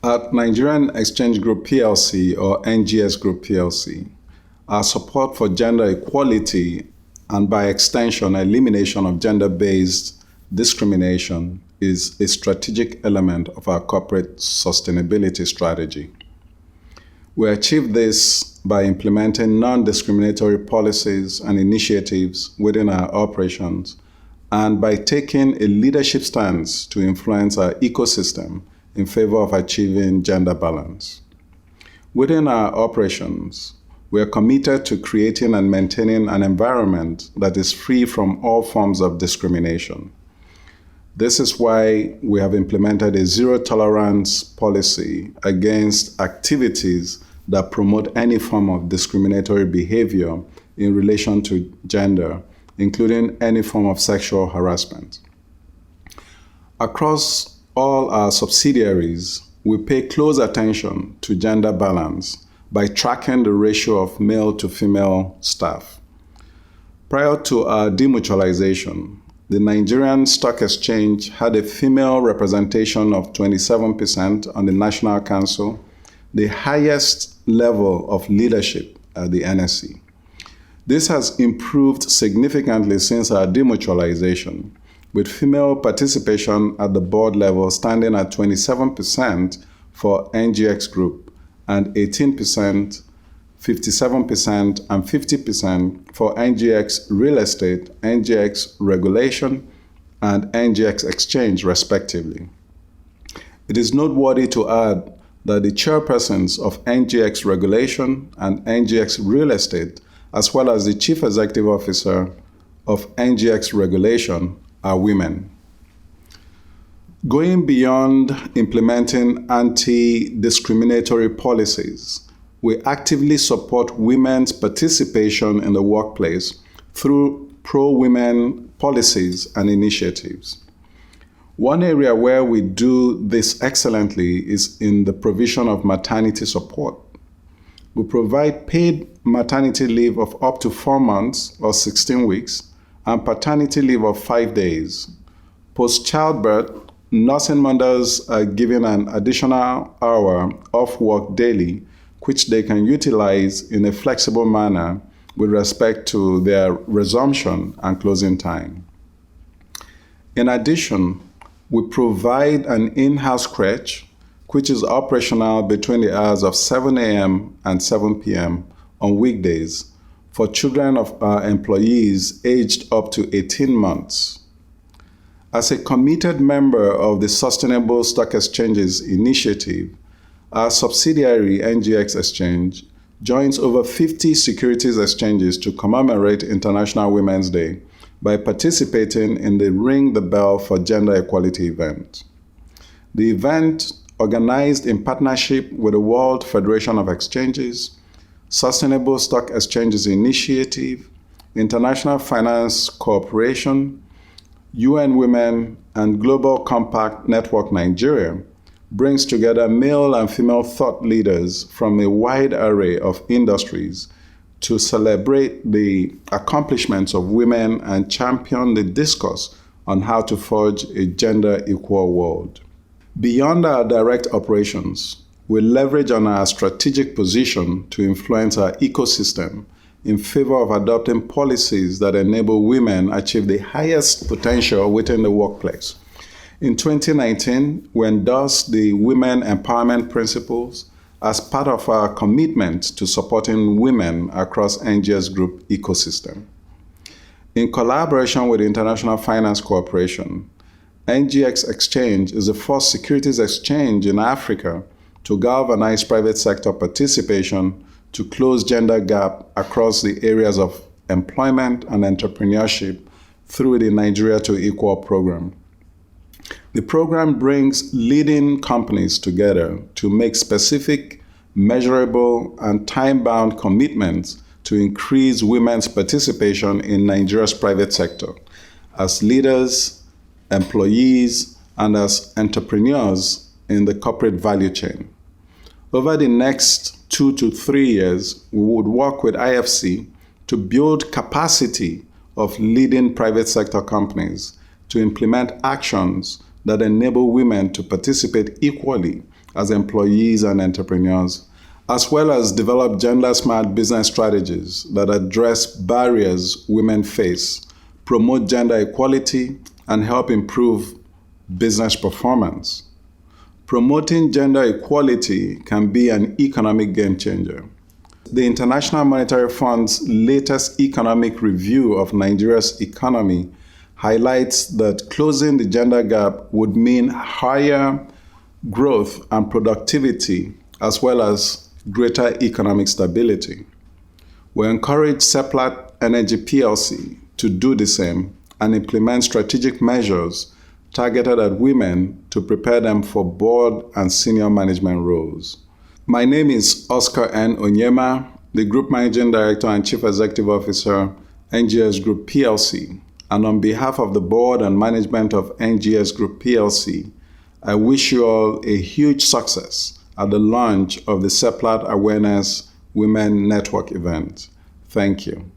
At Nigerian Exchange Group PLC or NGS Group PLC, our support for gender equality and by extension elimination of gender-based discrimination is a strategic element of our corporate sustainability strategy. We achieve this by implementing non-discriminatory policies and initiatives within our operations and by taking a leadership stance to influence our ecosystem in favor of achieving gender balance. Within our operations, we are committed to creating and maintaining an environment that is free from all forms of discrimination. This is why we have implemented a zero-tolerance policy against activities that promote any form of discriminatory behavior in relation to gender, including any form of sexual harassment. Across all our subsidiaries, we pay close attention to gender balance by tracking the ratio of male to female staff. Prior to our demutualization, the Nigerian Stock Exchange had a female representation of 27% on the National Council, the highest level of leadership at the NSE. This has improved significantly since our demutualization, with female participation at the board level standing at 27% for NGX Group and 18%, 57%, and 50% for NGX Real Estate, NGX Regulation, and NGX Exchange, respectively. It is noteworthy to add that the chairpersons of NGX Regulation and NGX Real Estate, as well as the Chief Executive Officer of NGX Regulation, are women. Going beyond implementing anti-discriminatory policies, we actively support women's participation in the workplace through pro-women policies and initiatives. One area where we do this excellently is in the provision of maternity support. We provide paid maternity leave of up to 4 months or 16 weeks and paternity leave of 5 days. Post-childbirth, nursing mothers are given an additional hour off work daily, which they can utilize in a flexible manner with respect to their resumption and closing time. In addition, we provide an in-house crèche, which is operational between the hours of 7 a.m. and 7 p.m. on weekdays for children of our employees aged up to 18 months. As a committed member of the Sustainable Stock Exchanges Initiative, our subsidiary NGX Exchange joins over 50 securities exchanges to commemorate International Women's Day by participating in the Ring the Bell for Gender Equality event. The event, organized in partnership with the World Federation of Exchanges, Sustainable Stock Exchanges Initiative, International Finance Corporation, UN Women, and Global Compact Network Nigeria, brings together male and female thought leaders from a wide array of industries to celebrate the accomplishments of women and champion the discourse on how to forge a gender-equal world. Beyond our direct operations, we leverage on our strategic position to influence our ecosystem in favor of adopting policies that enable women achieve the highest potential within the workplace. In 2019, we endorsed the Women Empowerment Principles as part of our commitment to supporting women across NGS Group ecosystem. In collaboration with the International Finance Corporation, NGX Exchange is the first securities exchange in Africa to galvanize private sector participation to close gender gap across the areas of employment and entrepreneurship through the Nigeria to Equal program. The program brings leading companies together to make specific, measurable, and time-bound commitments to increase women's participation in Nigeria's private sector as leaders, employees, and as entrepreneurs in the corporate value chain. Over the next 2 to 3 years, we would work with IFC to build capacity of leading private sector companies to implement actions that enable women to participate equally as employees and entrepreneurs, as well as develop gender-smart business strategies that address barriers women face, promote gender equality, and help improve business performance. Promoting gender equality can be an economic game changer. The International Monetary Fund's latest economic review of Nigeria's economy highlights that closing the gender gap would mean higher growth and productivity, as well as greater economic stability. We encourage Seplat Energy PLC to do the same and implement strategic measures targeted at women to prepare them for board and senior management roles. My name is Oscar N. Onyema, the Group Managing Director and Chief Executive Officer, NGS Group PLC. And on behalf of the board and management of NGS Group PLC, I wish you all a huge success at the launch of the Seplat Awareness Women Network event. Thank you.